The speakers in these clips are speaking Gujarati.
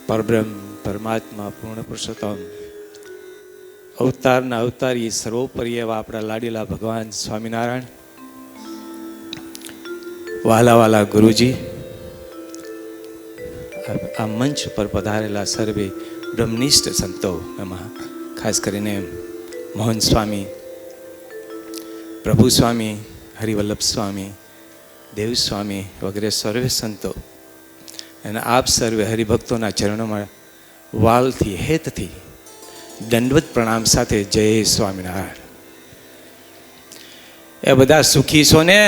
પરબ્રહ્મ પરમાત્મા પૂર્ણ પુરુષોત્તમ અવતારના અવતારી સર્વોપરી એવા આપણા લાડીલા ભગવાન સ્વામિનારાયણ, વાલા વાલા ગુરુજી, આ મંચ પર પધારેલા સર્વે બ્રહ્મનિષ્ઠ સંતો, એમાં ખાસ કરીને મોહન સ્વામી, પ્રભુ સ્વામી, હરિવલ્લભ સ્વામી, દેવ સ્વામી વગેરે સર્વે સંતો અને આપ સર્વે હરિભક્તોના ચરણોમાં વાલથી હેતથી દંડવત પ્રણામ સાથે જય સ્વામિનારાયણ. એ બધા સુખી છો ને?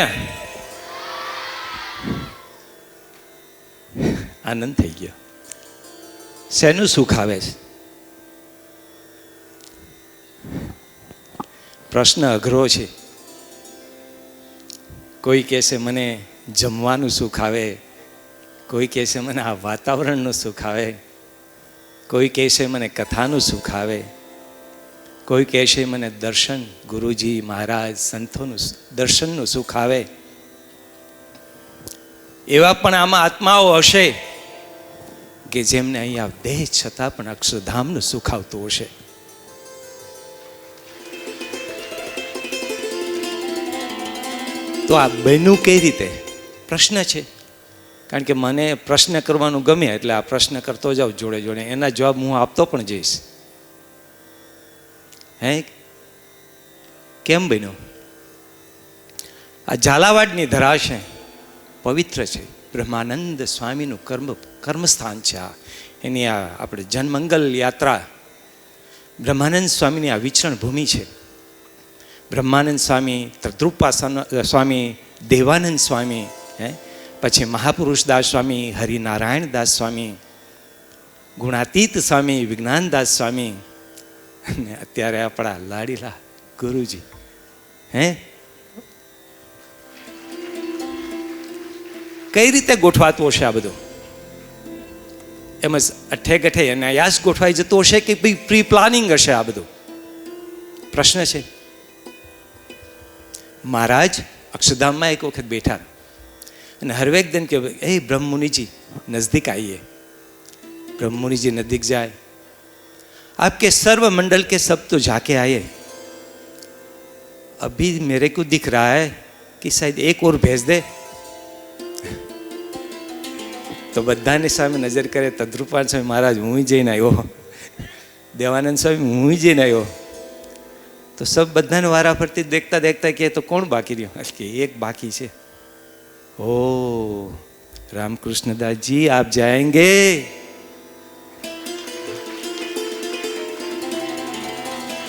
આનંદ થઈ ગયો. શેનું સુખ આવે છે? પ્રશ્ન અઘરો છે. કોઈ કહેશે મને જમવાનું સુખ આવે, કોઈ કહેશે મને આ વાતાવરણનું સુખ આવે, કોઈ કહેશે મને કથાનું સુખ આવે, કોઈ કહેશે મને દર્શન, ગુરુજી મહારાજ સંતોનું દર્શનનું સુખ આવે. એવા પણ આમાં આત્માઓ હશે કે જેમને અહીંયા દેહ છતાં પણ અક્ષરધામનું સુખ આવતું હશે. તો આ બન્યું કઈ રીતે? પ્રશ્ન છે. કારણ કે મને પ્રશ્ન કરવાનું ગમે એટલે આ પ્રશ્ન કરતો જાઉં જોડે જોડે, એના જવાબ હું આપતો પણ જઈશ. હે, કેમ બન્યું? આ ઝાલાવાડની ધરા છે, પવિત્ર છે. બ્રહ્માનંદ સ્વામીનું કર્મસ્થાન છે. આ એની આ આપણે જનમંગલ યાત્રા, બ્રહ્માનંદ સ્વામીની આ વિચરણ ભૂમિ છે. બ્રહ્માનંદ સ્વામી, તદ્રુપા સ્વામી, દેવાનંદ સ્વામી, પછી મહાપુરુષ દાસ સ્વામી, હરિનારાયણ દાસ સ્વામી, ગુણાતીત સ્વામી, વિજ્ઞાનદાસ સ્વામી, અને અત્યારે આપણા લાડીલા ગુરુજી. કઈ રીતે ગોઠવાતું હશે આ બધું? એમ જ અઠે ગઠે અને યાસ ગોઠવાઈ જતું હશે કે પ્રી પ્લાનિંગ હશે આ બધું? પ્રશ્ન છે. મહારાજ અક્ષરધામમાં એક વખત બેઠા અને હરવેકદન કે એ બ્રહ્મमुनिजी नजदीक आइए. ब्रह्ममुनिजी नजदीक जाए, आपके सर्व मंडल के सब तो जाके आए, अभी मेरे को दिख रहा है कि शायद एक और भेज दे. તો બધાની સામે નજર કરે. તદ્રુપાન સ્વામી મહારાજ હું જઈને આવ્યો, દેવાનંદ સ્વામી હું જઈને આવ્યો. તો સબ બધાને વારા ફરતી દેખતા દેખતા કે તો કોણ બાકી રહ્યો? કે એક બાકી છે. ओ रामकृष्ण दास जी आप जाएंगे?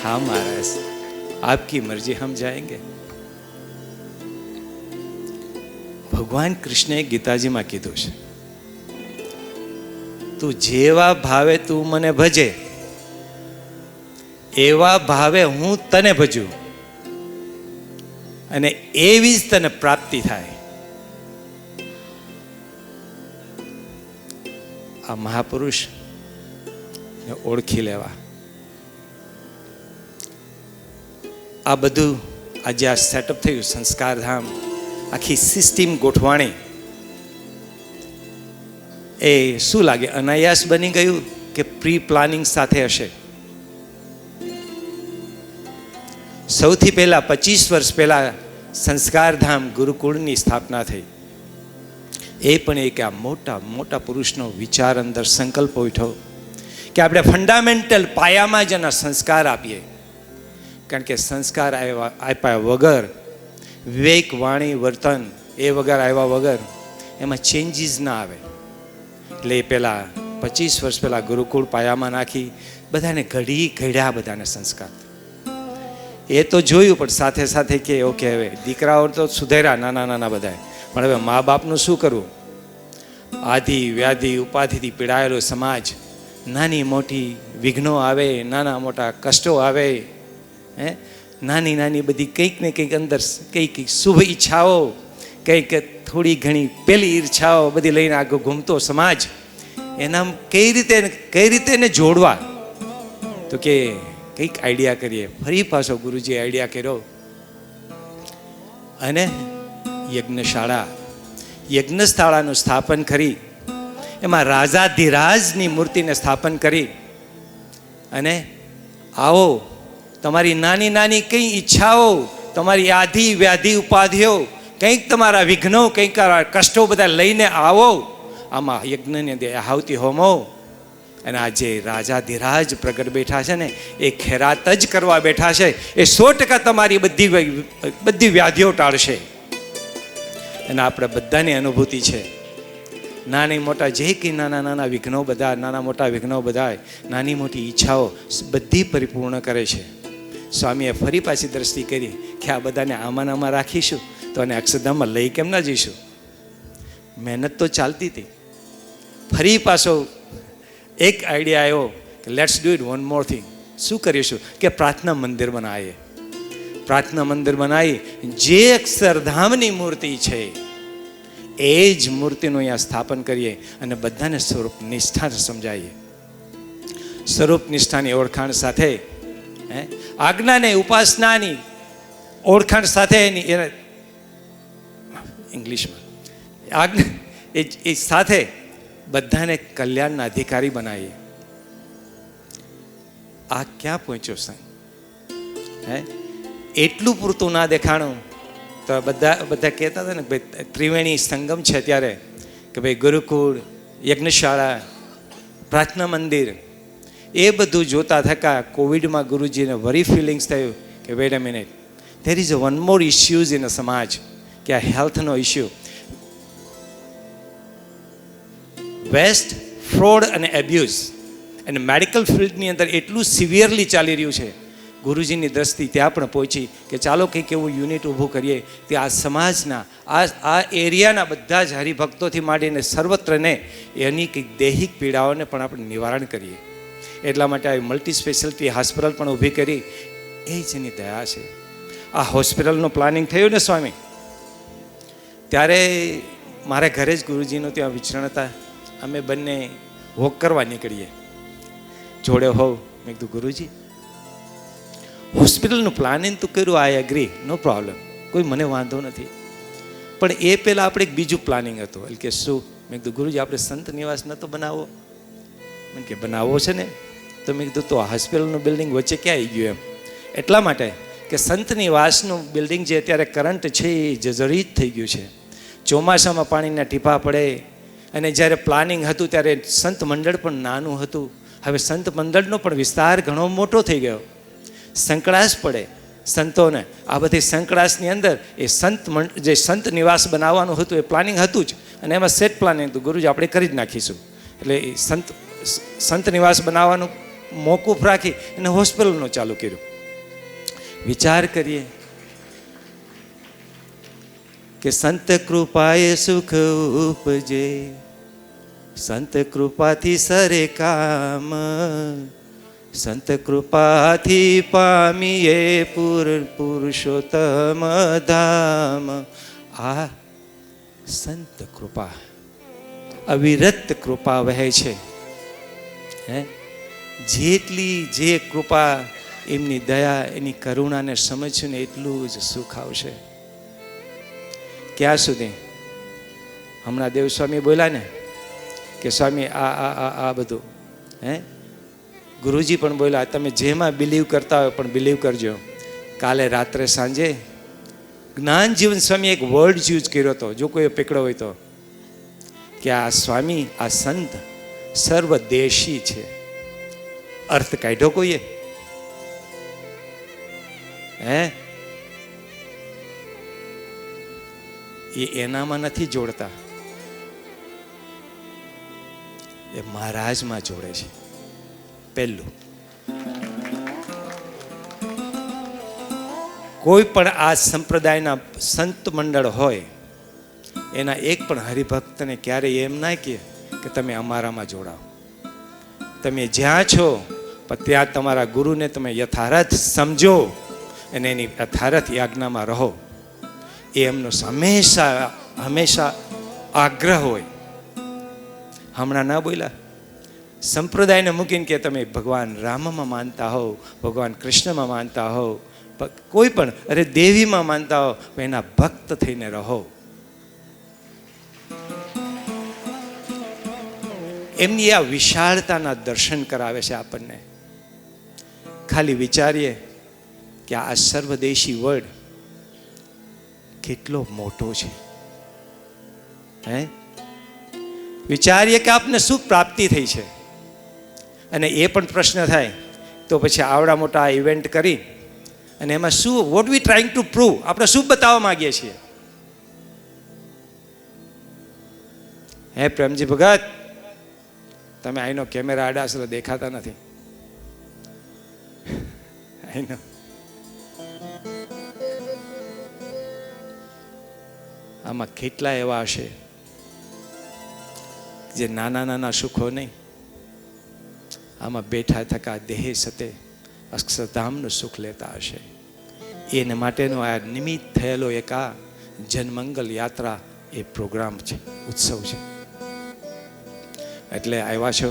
हाँ महाराज, आपकी मर्जी, हम जाएंगे. भगवान कृष्ण गीताजी में कीधुं छे, तू जेवा भावे तू मने भजे एवा भावे हूँ तने भजू अने एवी ज तने प्राप्ति थाय. આ મહાપુરુષ ઓળખી લેવા. આ બધું આજે આ સેટઅપ થયું, સંસ્કારધામ, આખી સિસ્ટમ ગોઠવાણી, એ શું લાગે અનાયાસ બની ગયું કે પ્રી પ્લાનિંગ સાથે હશે? સૌથી પહેલા 25 વર્ષ પહેલા સંસ્કારધામ ગુરુકુળની સ્થાપના થઈ. એ પણ એક આ મોટા મોટા પુરુષનો વિચાર અંદર સંકલ્પ ઉઠ્યો કે આપણે ફંડામેન્ટલ પાયામાં જ એના સંસ્કાર આપીએ. કારણ કે સંસ્કાર આપ્યા વગર, વિવેક, વાણી, વર્તન એ વગર આવ્યા વગર એમાં ચેન્જીસ ના આવે. એટલે એ પહેલાં 25 વર્ષ પહેલાં ગુરુકુળ પાયામાં નાખી બધાને ઘડ્યા બધાને સંસ્કાર. એ તો જોયું, પણ સાથે સાથે કે ઓકે હવે દીકરાઓ તો સુધેરા નાના નાના બધા, પણ હવે મા બાપનું શું કરવું? આધિ વ્યાધિ ઉપાધિથી પીડાયેલો સમાજ, નાની મોટી વિઘ્નો આવે, નાના મોટા કષ્ટો આવે, નાની નાની બધી કંઈક ને કંઈક અંદર કંઈક શુભ ઈચ્છાઓ, કંઈક થોડી ઘણી પેલી ઈચ્છાઓ બધી લઈને આગળ ઘૂમતો સમાજ, એના કઈ રીતે એને જોડવા? તો કે કંઈક આઈડિયા કરીએ. ફરી પાછો ગુરુજી આઈડિયા કર્યો અને યજ્ઞશાળાનું સ્થાપન કરી એમાં રાજાધિરાજની મૂર્તિને સ્થાપન કરી અને આવો તમારી નાની નાની કઈ ઈચ્છાઓ, તમારી આધિ વ્યાધિ ઉપાધિઓ, કંઈક તમારા વિઘ્નો, કંઈક કષ્ટો બધા લઈને આવો આમાં યજ્ઞને આહુતિ હોમો. અને આ જે રાજાધિરાજ પ્રગટ બેઠા છે ને એ ખેરાત જ કરવા બેઠા છે. એ 100% તમારી બધી વ્યાધિઓ ટાળશે. અને આપણે બધાની અનુભૂતિ છે. નાની મોટા જે કંઈ નાના નાના વિઘ્નો બધા, નાના મોટા વિઘ્નો બધા, નાની મોટી ઈચ્છાઓ બધી પરિપૂર્ણ કરે છે. સ્વામીએ ફરી પાછી દ્રષ્ટિ કરી કે આ બધાને આમાં આમાં રાખીશું તો અને અક્ષરધામમાં લઈ કેમ ના જઈશું. મહેનત તો ચાલતી હતી. ફરી પાછો એક આઈડિયા આવ્યો કે let's do it one more thing. શું કરીશું કે પ્રાર્થના મંદિર બનાવીએ. પ્રાર્થના મંદિર બનાવી જે અક્ષરધામની મૂર્તિ છે એ જ મૂર્તિનું અહીંયા સ્થાપન કરીએ અને બધાને સ્વરૂપ નિષ્ઠા સમજાવીએ. સ્વરૂપ નિષ્ઠાની ઓળખાણ સાથે આજ્ઞાને ઉપાસનાની ઓળખાણ સાથે એની ઇંગ્લિશમાં આજ્ઞા એ સાથે બધાને કલ્યાણના અધિકારી બનાવીએ. આ ક્યાં પહોંચ્યો સાહેબ? એટલું પૂરતું ના દેખાણું તો બધા કહેતા હતા ને ભાઈ ત્રિવેણી સંગમ છે ત્યારે કે ભાઈ ગુરુકુળ, યજ્ઞશાળા, પ્રાર્થના મંદિર એ બધું જોતા થકા કોવિડમાં ગુરુજીને વરી ફિલિંગ્સ થયું કે wait a minute, there is one more issues in a સમાજ કે આ હેલ્થનો ઇશ્યુ. વેસ્ટ, ફ્રોડ અને એબ્યુઝ અને મેડિકલ ફિલ્ડની અંદર એટલું સિવિયરલી ચાલી રહ્યું છે. ગુરુજીની દ્રષ્ટિ ત્યાં પણ પહોંચી કે ચાલો કંઈક એવું યુનિટ ઊભું કરીએ કે આ સમાજના આ એરિયાના બધા જ હરિભક્તોથી માંડીને સર્વત્રને એની કંઈક દૈહિક પીડાઓને પણ આપણે નિવારણ કરીએ. એટલા માટે આ મલ્ટી સ્પેશિયાલિટી હોસ્પિટલ પણ ઊભી કરી. એ જ એની દયા છે. આ હોસ્પિટલનું પ્લાનિંગ થયું ને સ્વામી, ત્યારે મારા ઘરે જ ગુરુજીનું ત્યાં વિચરણ હતા. અમે બંને વોક કરવા નીકળીએ, જોડે હોવ. મેં કીધું ગુરુજી હોસ્પિટલનું પ્લાનિંગ તો કર્યું, આઈ એગ્રી, નો પ્રોબ્લેમ, કોઈ મને વાંધો નથી. પણ એ પહેલાં આપણે એક બીજું પ્લાનિંગ હતું. એટલે કે શું? મેં કીધું ગુરુજી આપણે સંત નિવાસ નહોતો બનાવવો? મેં કે બનાવવો છે ને. તો મેં કીધું તો હોસ્પિટલનું બિલ્ડિંગ વચ્ચે ક્યાં આવી ગયું એમ. એટલા માટે કે સંત નિવાસનું બિલ્ડિંગ જે અત્યારે કરંટ છે એ જર્જરિત થઈ ગયું છે. ચોમાસામાં પાણીના ટીપા પડે. અને જ્યારે પ્લાનિંગ હતું ત્યારે સંત મંડળ પણ નાનું હતું. હવે સંત મંડળનો પણ વિસ્તાર ઘણો મોટો થઈ ગયો. સંકળાશ પડે સંતોને. આ બધી સંકળાશની અંદર એ જે સંત નિવાસ બનાવવાનું હતું એ પ્લાનિંગ હતું જ. અને એમાં સેટ પ્લાનિંગ હતું, ગુરુજી આપણે કરી જ નાખીશું. એટલે એ સંત નિવાસ બનાવવાનું મોકૂફ રાખી અને હોસ્પિટલનું ચાલુ કર્યું. વિચાર કરીએ કે સંત કૃપાએ સુખ ઉપજે, સંત કૃપાથી સરે કામ, સંત કૃપાથી પામીએ પુરુષોત્તમ ધામ. આ સંત કૃપા, અવિરત કૃપા વહે છે. જેટલી જે કૃપા, એમની દયા, એની કરુણાને સમજશું ને એટલું જ સુખ આવશે. ક્યાં સુધી? હમણાં દેવસ્વામી બોલ્યા ને કે સ્વામી આ બધું ગુરુજી પણ બોલ્યા તમે જેમાં બિલીવ કરતા હોય પણ બિલીવ કરજો. કાલે રાત્રે સાંજે જ્ઞાન જીવન સ્વામી એક વર્ડ યુઝ કર્યો હતો, જો કોઈ પકડો હોય તો, કે આ સ્વામી, આ સંત સર્વદેશી છે. અર્થ કાઢ્યો કોઈએ? એ એનામાં નથી જોડતા, એ મહારાજમાં જોડે છે. પહેલું, કોઈ પણ આ સંપ્રદાયના સંત મંડળ હોય એના એક પણ હરિભક્તને ક્યારેય એમ ના કહે કે તમે અમારામાં જોડાઓ. તમે જ્યાં છો પણ ત્યાં તમારા ગુરુને તમે યથાર્થ સમજો અને એની યથાર્થ યાજ્ઞામાં રહો. એ એમનો હંમેશા આગ્રહ હોય. હમણાં ના બોલ્યા સંપ્રદાયને મૂકીને કે તમે ભગવાન રામમાં માનતા હોવ, ભગવાન કૃષ્ણમાં માનતા હોવ, કોઈ પણ અરે દેવીમાં માનતા હો, એના ભક્ત થઈને રહો. એમની આ વિશાળતાના દર્શન કરાવે છે આપણને. ખાલી વિચારીએ કે આ સર્વદેશી વર્લ્ડ કેટલો મોટો છે. હે, વિચારીએ કે આપને શું પ્રાપ્તિ થઈ છે. અને એ પણ પ્રશ્ન થાય તો પછી આવડા મોટા ઇવેન્ટ કરી અને એમાં શું, what we trying to prove, આપણે શું બતાવવા માંગીએ છીએ? હે પ્રેમજી ભગત, તમે આઈનો કેમેરા આડા દેખાતા નથી. આઈનો આમાં કેટલા એવા હશે જે નાના નાના સુખો નહીં, આમાં બેઠા થકા દેહ સતે અક્ષરધામનું સુખ લેતા હશે. એને માટેનો આ નિમિત્ત થયેલો એક આ જનમંગલ યાત્રા એ પ્રોગ્રામ છે, ઉત્સવ છે. એટલે આવ્યા છો.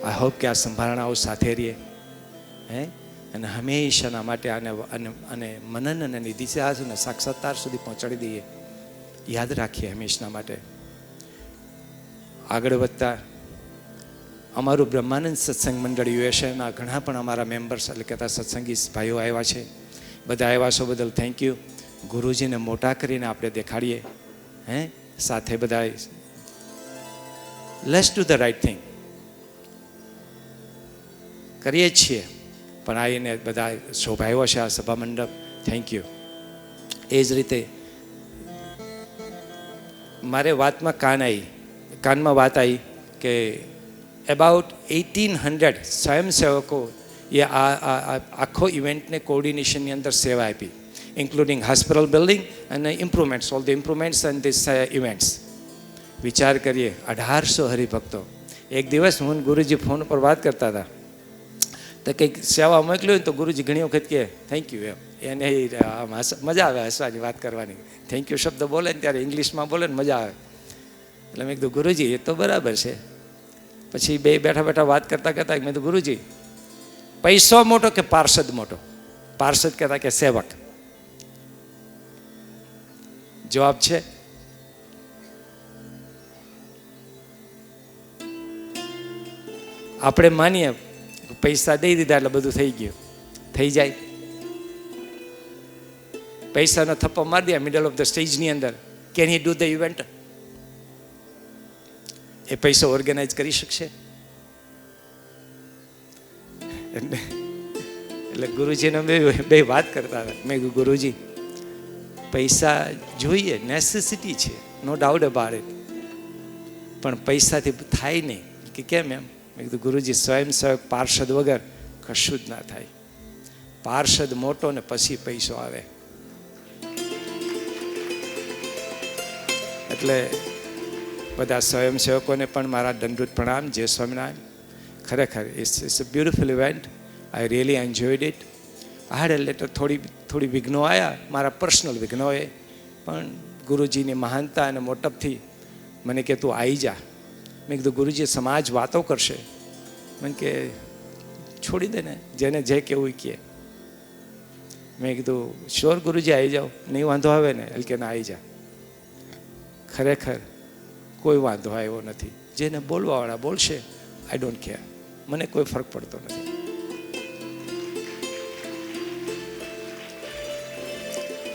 આઈ હોપ કે આ સંભારણાઓ સાથે રહીએ, હે, અને હંમેશાના માટે આને મનન અને નિધિશા અને સાક્ષાત્કાર સુધી પહોંચાડી દઈએ. યાદ રાખીએ હંમેશના માટે. આગળ વધતા અમારું બ્રહ્માનંદ સત્સંગ મંડળ યુએસએના ઘણા પણ અમારા મેમ્બર્સ એટલે કહેતા સત્સંગી ભાઈઓ આવ્યા છે. બધા આવ્યા છો બદલ થેન્ક યુ. ગુરુજીને મોટા કરીને આપણે દેખાડીએ, હે, સાથે બધા let's do the right thing કરીએ જ છીએ. પણ આવીને બધા શોભાયો છે આ સભા મંડપ. Thank you. એ જ રીતે મારે કાનમાં વાત આવી કે અબાઉટ 1800 સ્વયંસેવકો એ આ આખો ઇવેન્ટને કોઓર્ડિનેશનની અંદર સેવા આપી, ઇન્ક્લુડિંગ હોસ્પિટલ બિલ્ડિંગ અને improvements, all the improvements and this events. વિચાર કરીએ, 1800 હરિભક્તો. એક દિવસ હું ગુરુજી ફોન પર વાત કરતા હતા તો કંઈક સેવા મોકલ્યું હોય તો ગુરુજી ઘણી વખત કહે થેન્ક યુ. એને મજા આવે હસવાની, વાત કરવાની. થેન્ક યુ શબ્દ બોલે ને ત્યારે ઇંગ્લિશમાં બોલે ને મજા આવે. એટલે મેં કીધું ગુરુજી એ તો બરાબર છે. પછી બે બેઠા બેઠા વાત કરતા કરતા મેં કીધું ગુરુજી પૈસો મોટો કે પાર્ષદ મોટો? પાર્ષદ કહેતા કે સેવક. જવાબ છે આપણે માનીએ પૈસા દઈ દીધા એટલે બધું થઈ ગયું. થઈ જાય? પૈસાનો થપ્પો મારી દે મિડલ ઓફ ધ સ્ટેજની અંદર, can he do the event? એ પૈસો ઓર્ગેનાઇઝ કરી શકશે? એટલે ગુરુજીને બે વાત કરતા હતા. મેં કીધું ગુરુજી પૈસા જોઈએ, નેસેસિટી છે, નો ડાઉટ અબાઉટ ઇટ, પણ પૈસાથી થાય નહીં. કે કેમ એમ? મેં કીધું ગુરુજી સ્વયંસેવક પાર્ષદ વગર કશું જ ના થાય. પાર્ષદ મોટો ને પછી પૈસો આવે. એટલે બધા સ્વયંસેવકોને પણ મારા દંડવત પ્રણામ. જય સ્વામિનારાયણ. ખરેખર it's a beautiful event. I really enjoyed it. I had later થોડી વિઘ્નો આવ્યા, મારા પર્સનલ વિઘ્નોએ, પણ ગુરુજીની મહાનતા અને મોટપથી મને કે તું આવી જા. મેં કીધું ગુરુજી સમાજ વાતો કરશે. મને કે છોડી દે ને, જેને જે કેવું કહે. મેં કીધું શ્યોર ગુરુજી આવી જાઓ, નહીં વાંધો આવે ને? એટલે કે ના આવી જા. ખરેખર કોઈ વાંધો આવ્યો નથી. જેને બોલવાવાળા બોલશે, આઈ ડોન્ટ કેર, મને કોઈ ફરક પડતો નથી.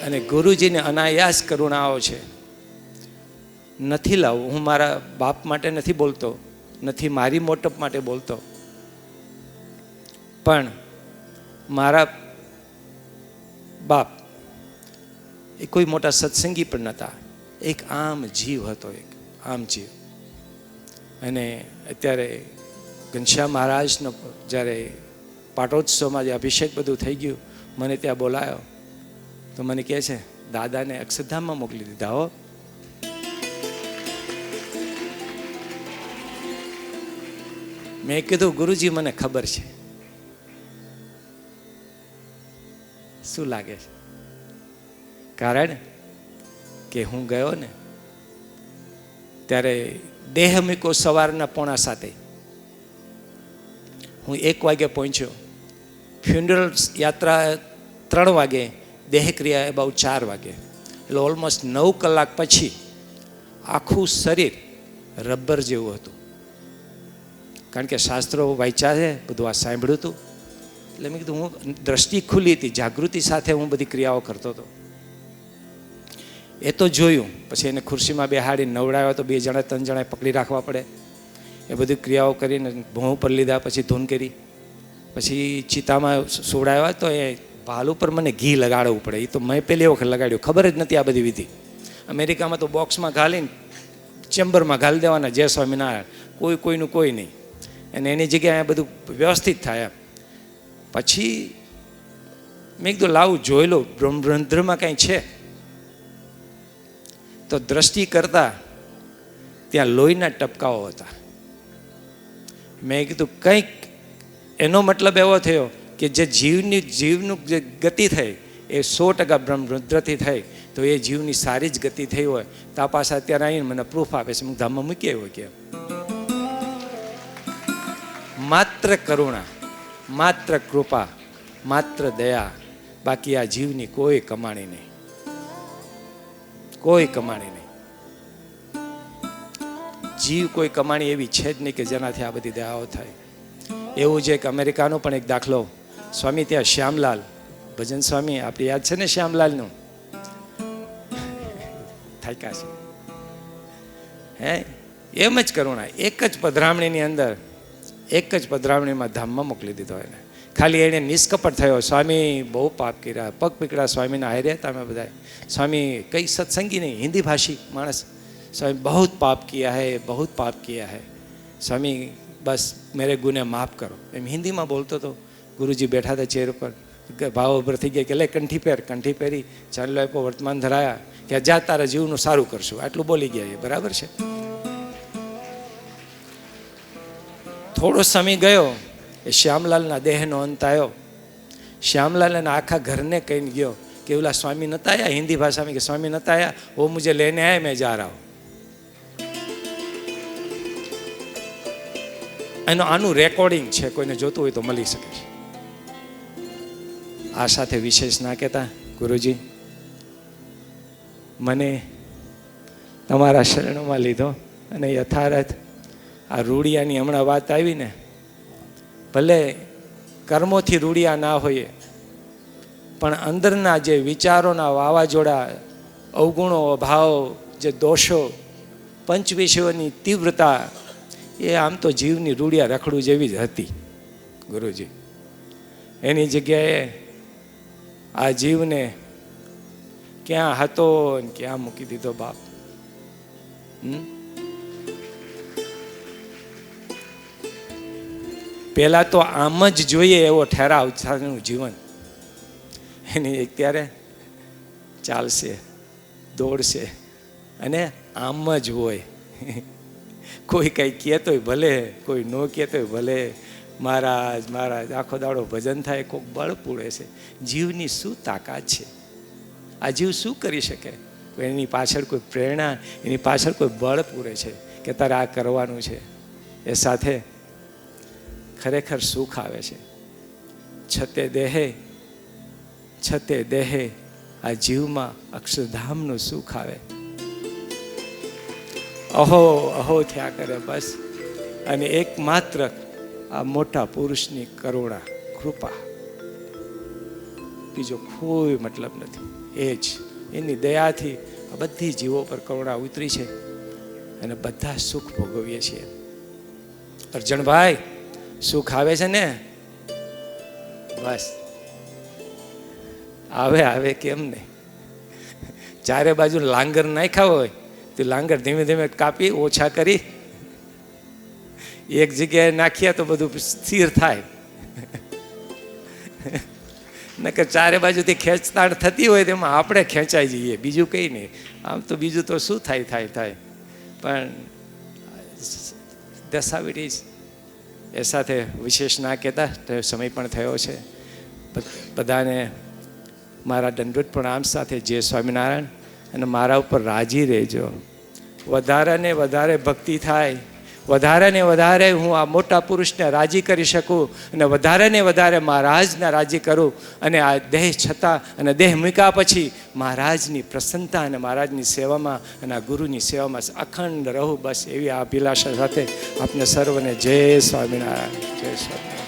અને ગુરુજીને અનાયાસ કરુણાઓ છે. નથી લાવું, હું મારા બાપ માટે નથી બોલતો, નથી મારી મોટપ માટે બોલતો, પણ મારા બાપ એ કોઈ મોટા સત્સંગી પણ નહોતા. એક આમ જીવ હતો, એક આમ જીવ. અને અત્યારે ઘનશ્યામ મહારાજનો જ્યારે પાટોત્સવમાં જે અભિષેક બધું થઈ ગયું, મને ત્યાં બોલાયો તો મને કહે છે દાદાને અક્ષરધામમાં મોકલી દીધા હો. મેં કીધું ગુરુજી મને ખબર છે. શું લાગે છે? કારણ કે હું ગયો ને ત્યારે દેહ મૂક્યો સવારના 6:45. હું 1 વાગે પહોંચ્યો. ફ્યુનરલ યાત્રા 3 વાગે, દેહક્રિયા અબાઉટ 4 વાગે. એટલે ઓલમોસ્ટ 9 કલાક પછી આખું શરીર રબર જેવું હતું. કારણ કે શાસ્ત્રો વાંચ્યા છે, બધું આ સાંભળ્યું હતું. એટલે મેં કીધું, હું દ્રષ્ટિ ખુલ્લી હતી, જાગૃતિ સાથે હું બધી ક્રિયાઓ કરતો હતો. એ તો જોયું. પછી એને ખુરશીમાં બેહાડીને નવડાવ્યો તો 2 જણા 3 જણાએ પકડી રાખવા પડે. એ બધી ક્રિયાઓ કરીને ભોં ઉપર લીધા, પછી ધૂન કરી, પછી ચિતામાં સોડાવ્યા. તો એ ભાલ ઉપર મને ઘી લગાડવું પડે. એ તો મેં પહેલી વખત લગાડ્યું, ખબર જ નથી આ બધી વિધિ. અમેરિકામાં તો બોક્સમાં ઘાલીને ચેમ્બરમાં ઘાલી દેવાના, જય સ્વામિનારાયણ, કોઈનું કોઈ નહીં. અને એની જગ્યાએ બધું વ્યવસ્થિત થાય. પછી મેં કીધું લાવું જોઈ લો બ્રહ્મરંધ્રમાં કંઈ છે. તો દ્રષ્ટિ કરતા ત્યાં લોહીના ટપકાઓ હતા. મેં કીધું કંઈક એનો મતલબ એવો થયો કે જે જીવનું જે ગતિ થઈ એ 100% બ્રહ્મરંધ્રથી થઈ. તો એ જીવની સારી જ ગતિ થઈ હોય તો આ પાછા અત્યારે આવીને મને પ્રૂફ આપે છે. હું ધામમાં મૂકી આવ્યો કે માત્ર કરુણા, માત્ર કૃપા, માત્ર દયા, બાકી આ જીવની કોઈ કમાણી નહીં, કોઈ કમાણી નહીં. જીવ કોઈ કમાણી એવી છે જ નહીં કે જેનાથી આ બધી દયાઓ થાય. એવું છે કે અમેરિકાનો પણ એક દાખલો, સ્વામી ત્યાં શ્યામલાલ ભજન સ્વામી, આપણે યાદ છે ને શ્યામલાલનું, થાક્યા છે હે. એમ જ કરુણા, એક જ પધરામણીની અંદર, એક જ પધરામણીમાં ધામમાં મોકલી દીધો એને. ખાલી એને નિષ્કપટ થયો, સ્વામી બહુ પાપ કર્યા, પગ પીકડા સ્વામીના હારે હતા અમે બધા. સ્વામી કઈ સત્સંગી નહીં, હિન્દી ભાષી માણસ. સ્વામી બહુ પાપ કિયા હૈ, બહુ પાપ કિયા હૈ સ્વામી, બસ મેરે ગુને માફ કરો, એમ હિન્દીમાં બોલતો હતો. ગુરુજી બેઠા હતા ચેર ઉપર, ભાવ ઉભર થઈ ગયા કે લે કંઠી પહેર. કંઠી પહેરી, ચાલો આપ્યો, વર્તમાન ધરાયા કે જા તારા જીવનું સારું કરશું, આટલું બોલી ગયા. એ બરાબર છે. થોડો સમય ગયો, એ શ્યામલાલના દેહનો અંત આવ્યો. શ્યામલાલ એના આખા ઘરને કહીને ગયો કે ઓલા સ્વામી નતા આયા, હિન્દી ભાષામાં કે સ્વામી નતા આયા, વો મુझे લેને આયા, મેં જા રહા હું. આનું રેકોર્ડિંગ છે, કોઈને જોતું હોય તો મળી શકે છે. આ સાથે વિશેષ ના કહેતા, ગુરુજી મને તમારા શરણોમાં લીધો અને યથાર્થ આ રૂડિયાની હમણાં વાત આવી ને, ભલે કર્મોથી રૂડિયા ના હોઈએ પણ અંદરના જે વિચારોના વાવાઝોડા, અવગુણો, અભાવ, જે દોષો, પંચ વિષયોની તીવ્રતા, એ આમ તો જીવની રૂડિયા રખડું જેવી જ હતી. ગુરુજી એની જગ્યાએ આ જીવને ક્યાં હતો ને ક્યાં મૂકી દીધો બાપ. પેલા તો આમ જ જોઈએ એવો ઠેરાવ નું જીવન. એની અત્યારે ચાલશે, દોડશે અને આમ જ હોય. કોઈ કંઈ કહેતોય ભલે, કોઈ ન કહેતોય ભલે, મહારાજ મહારાજ આખો દાડો ભજન થાય, કોઈક બળ પૂરે છે. જીવની શું તાકાત છે? આ જીવ શું કરી શકે? એની પાછળ કોઈ પ્રેરણા, એની પાછળ કોઈ બળ પૂરે છે કે તારે આ કરવાનું છે. એ સાથે ખરેખર સુખ આવે છે. છતે દેહે આ જીવમાં અક્ષરધામનું સુખ આવે. અહો અહો થયા કરે બસ. અને એકમાત્ર આ મોટા પુરુષની કરુણા, કૃપા, બીજો કોઈ મતલબ નથી. એ જ એની દયાથી આ બધી જીવો પર કરુણા ઉતરી છે અને બધા સુખ ભોગવીએ છીએ. અર્જણભાઈ સુખ આવે છે ને? બસ આવે કેમ નહીં? ચારે બાજુ લાંગર નાખ્યા હોય તો લાંગર ધીમે ધીમે કાપી ઓછા કરી એક જગ્યાએ નાખીએ તો બધું સ્થિર થાય. નકર ચારે બાજુથી ખેંચતાણ થતી હોય તેમાં આપણે ખેંચાઈ જઈએ, બીજું કંઈ નહીં. આમ તો બીજું તો શું થાય પણ દશાવીડી. એ સાથે વિશેષ ના કહેતા, સમય પણ થયો છે. બધાને મારા દંડવત પ્રણામ સાથે જય સ્વામિનારાયણ. અને મારા ઉપર રાજી રહેજો. વધારે ને વધારે ભક્તિ થાય, વધારે ને વધારે હું આ મોટા પુરુષને રાજી કરી શકું અને વધારે ને વધારે મહારાજને રાજી કરું અને આ દેહ છતાં અને દેહ મૂક્યા પછી મહારાજની પ્રસન્નતા અને મહારાજની સેવામાં અને આ ગુરુની સેવામાં અખંડ રહું, બસ એવી આ અભિલાષા સાથે આપને સર્વને જય સ્વામિનારાયણ, જય સ્વામિનારાયણ.